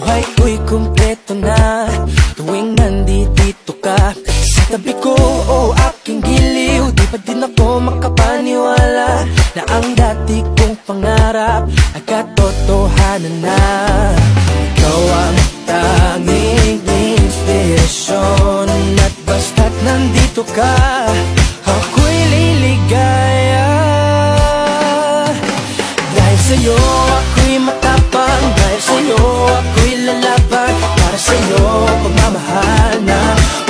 Buhay ko'y kumpleto na tuwing nandito ka sa tabi ko, o aking giliw. Di pa din ako makapaniwala na ang dati kong pangarap ay katotohanan na. Ikaw ang tanging inspirasyon, at basta't nandito ka, ako'y liligaya. Dahil sa'yo ako'y matapang, dahil sa'yo ako'y lalaban. Para sa'yo pagmamahal na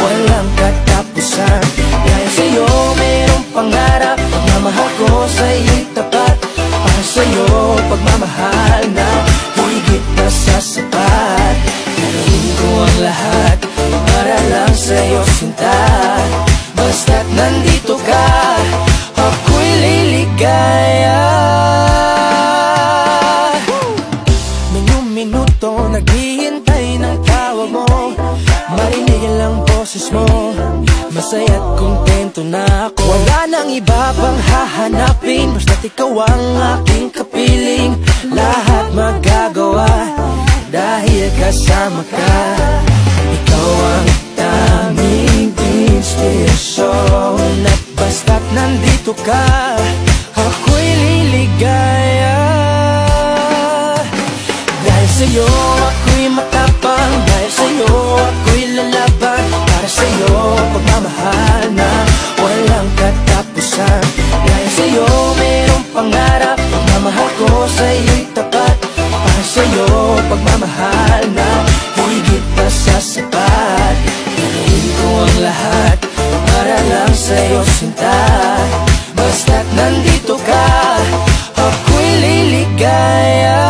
walang katapusan. Dahil sa'yo mayroong pangarap, pagmamahal ko sa'yo'y tapat. Para sa'yo pagmamahal na higit na sa sapat. Gagawin ko ang lahat para lang sa'yo sinta. Basta't nandito ka, ako'y liligaya. Minuto naghihintay ng tawag mo, marinig lang boses mo, masaya't kontento na ako. Wala nang iba pang hahanapin, basta't ikaw ang aking kapiling. Lahat magagawa dahil kasama ka. Ikaw ang tanging inspirasyon, at basta't nandito ka, ako'y liligaya. Dahil sa'yo ako'y matapang, dahil sa'yo ako'y lalaban. Para sa'yo pagmamahal na walang katapusan. Dahil sa'yo mayroong pangarap, pagmamahal ko sa'yo'y tapat. Para sa'yo pagmamahal na higit pa sa sapat. Gagawin ko ang lahat para lang sa'yo sinta. Basta't nandito ka, ako'y liligaya.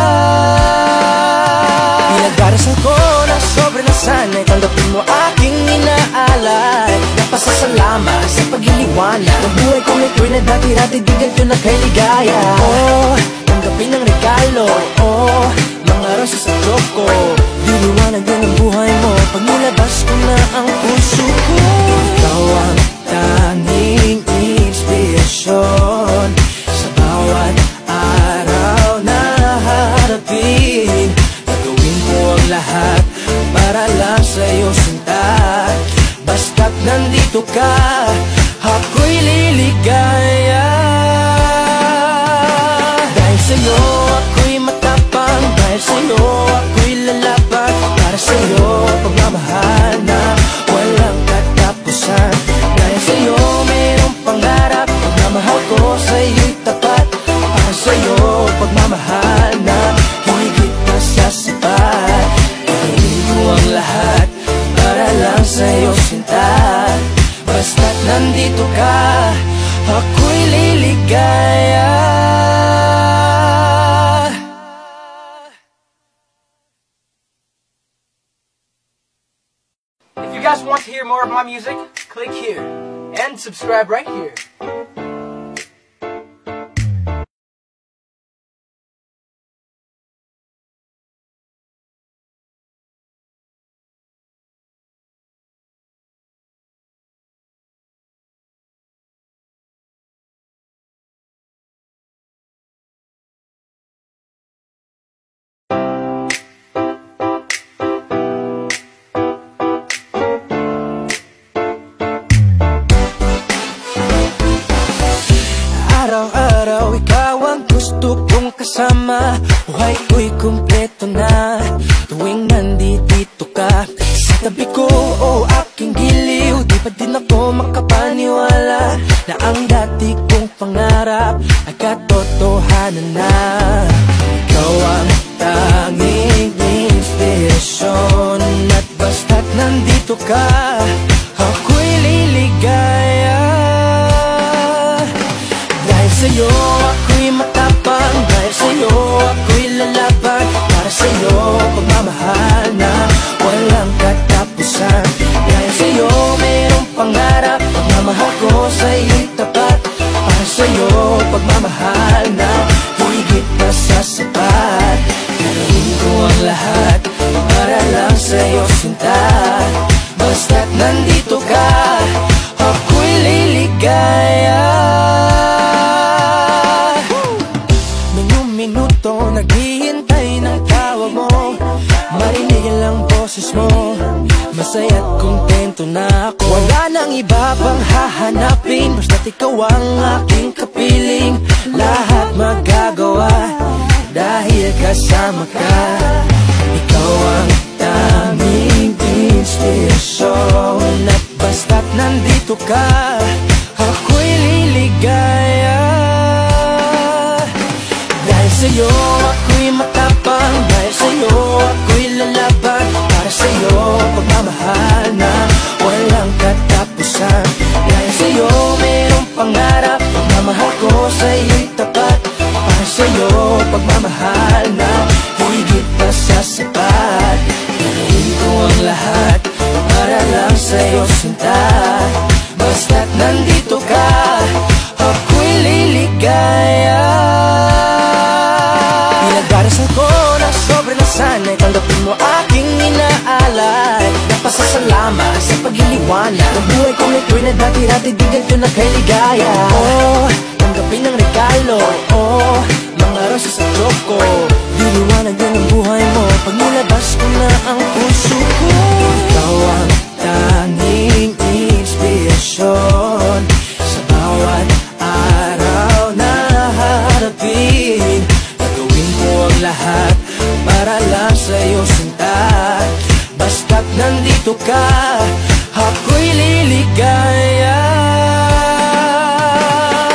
Pinagdarasal ko na sobrang nasanay, tanggapin mo aking inaalay. Napasasalamat sa pag-iliwanag ng buhay kong ito'y na dati-dati di ganito na kay ligaya. Oh, tanggapin ang regalo, oh, mga rosas sa choco. Diliwanag din ang buhay mo pag nilabas ko na ang puso ko. Ikaw ang tanging inspirasyon sa bawat araw na harapin. Gagawin ko ang lahat para lang sa'yo sinta. Basta't nandito ka, ako'y liligaya. Dahil sa'yo ako'y matapang, dahil sa'yo ako'y lalaban. Para sa'yo pagmamahal na walang katapusan. Dahil sa'yo mayroong pangarap, pagmamahal ko sa'yo'y tapat. Para sa'yo pagmamahal na higit na sa sapat. Gagawin ko ang lahat para lang sa'yo sinta. Basta't nandito ka, ako'y liligaya. If you guys want to hear more of my music, click here and subscribe right here. Araw-araw ikaw ang gusto kong kasama. Buhay ko'y kumpleto na tuwing nandito ka sa tabi ko, o aking giliw. Di pa din ako makapaniwala na ang dati kong pangarap ay katotohanan na. Ikaw ang tanging inspirasyon, at basta't nandito ka, ako'y liligaya. Dahil sa'yo ako'y matapang, dahil sa'yo ako'y lalaban. Para sa'yo pagmamahal na walang katapusan. Dahil sa'yo mayroong pangarap, pagmamahal ko sa'yo'y tapat. Para sa'yo pagmamahal na higit na sa sapat. Gagawin ko ang lahat para lang sa'yo sinta. Basta't nandito ka, ako'y liligaya. Minuto naghihintay ng tawag mo, marinig Marinig ang boses mo, masaya't kontento na ako. Wala nang iba pang hahanapin, basta't ikaw ang aking kapiling. Lahat magagawa dahil kasama ka. Ikaw ang tanging inspirasyon, at basta't nandito ka, ako'y liligaya. Dahil sa'yo ako'y matapang, dahil sa'yo ako'y lalaban. Para sa'yo pagmamahal na walang katapusan. Dahil sa'yo mayroong pangarap, pagmamahal ko sa'yo'y tapat. Para sa'yo pagmamahal na higit pa sa sapat. Gagawin ko ang lahat para lang sa'yo sinta. Basta't nandito ka, ako'y liligaya. Pinagdarasal ko na sobrang nasanay, tanggapin mo aking inaalay. Napasasalamat sa pag-iliwanag ng buhay kong ito'y na dati-dati di ganito na kay ligaya. Oh, tanggapin ang regalo, oh, mga rosas at choco. Diliwanag din ang buhay mo pag nilabas ko na ang puso ko. Ikaw ang tanging inspirasyon sa bawat araw na harapin. Gagawin ko ang lahat para lang sa'yo sinta. Basta't nandito ka, ako'y liligaya.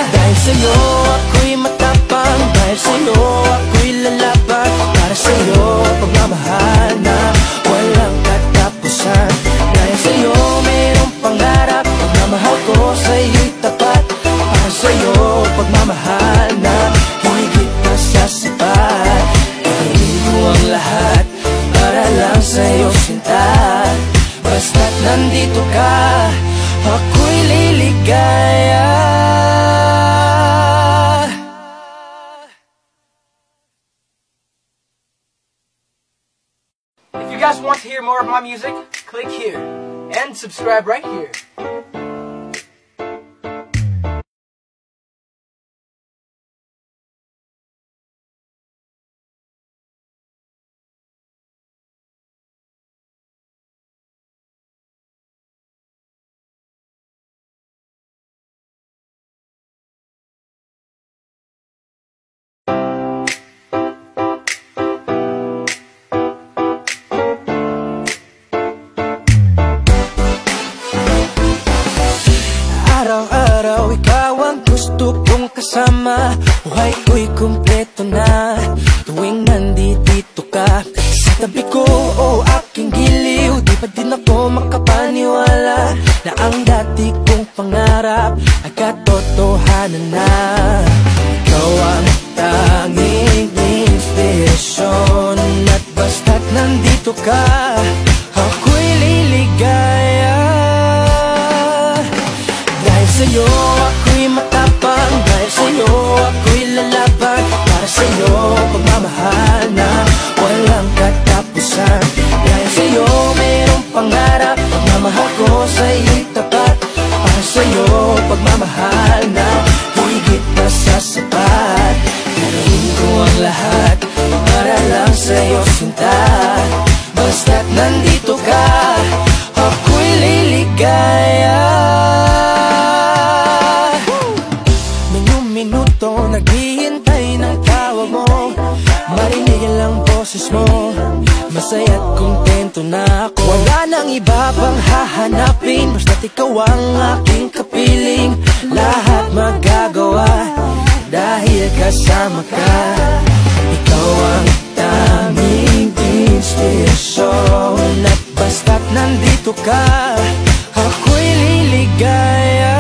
Dahil sa'yo ako'y matapang, dahil sa'yo ako'y lalaban. Para sa'yo pagmamahal na walang katapusan. Dahil sa'yo mayroong pangarap, pagmamahal ko sa'yo'y tapat. Para sa'yo pagmamahal na higit pa sa sapat. Gagawin ko ang lahat para lang sa'yo sinta. Basta't nandito ka, ako'y liligaya. If you guys want to hear more of my music, click here and subscribe right here. Araw-araw ikaw ang gusto kong kasama. Buhay ko'y kumpleto na tuwing nandito ka sa tabi ko, o aking giliw. Di pa din ako makapaniwala na ang dati kong pangarap ay katotohanan na. Ikaw ang tanging inspirasyon, at basta't nandito ka, ako'y liligaya. Dahil sa'yo ako'y matapang, dahil sa'yo ako'y lalaban. Para sa'yo pagmamahal na walang katapusan. Dahil sa'yo mayroong pangarap, pagmamahal ko sa'yo'y tapat. Para sa'yo pagmamahal na higit pa sa sapat. Gagawin ko ang lahat para lang sa'yo sinta. Basta't nandito ka, ako'y liligaya. Minuto naghihintay ng tawag mo, marinig ang boses mo, masaya't kontento na ako. Wala nang iba pang hahanapin, basta't ikaw ang aking kapiling. Lahat magagawa dahil kasama ka. Ikaw ang tanging inspirasyon, at basta't nandito ka, ako'y liligaya.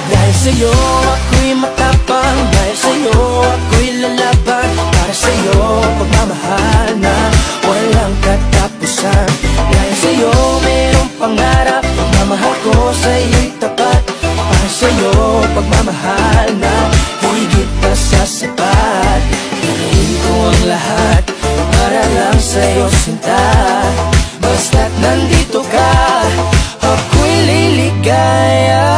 Dahil sa'yo ako'y matapang, dahil sa'yo ako'y lalaban. Para sa'yo pagmamahal na walang katapusan. Dahil sa'yo mayroong pangarap, pagmamahal ko sa'yo'y tapat. Para sa'yo pagmamahal na higit pa sa sapat. Gagawin ko ang lahat para lang sa'yo sinta. Basta't nandito ka, ako'y liligaya.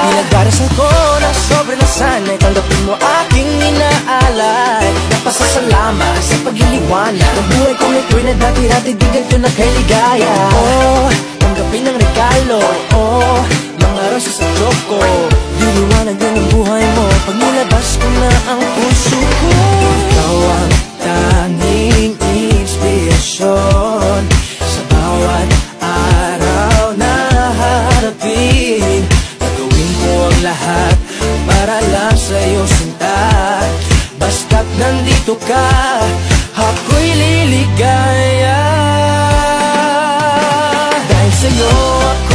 Pinagdarasal ko na sobrang nasanay, tanggapin mo aking inaalay. pasasalamat sa pagliliwanag ng buhay kong ito'y na dati-dati di ganito na kay ligaya. Oh, tanggapin ang regalo, oh, mga rosas sa choco. Diliwanag din ang buhay mo pag nilabas ko na ang puso ko. Ikaw ang tanging inspirasyon sa bawat araw na harapin. Gagawin ko ang lahat para lang sa'yo sinta. Basta't nandito ka, ako'y liligaya. Dahil sa'yo ako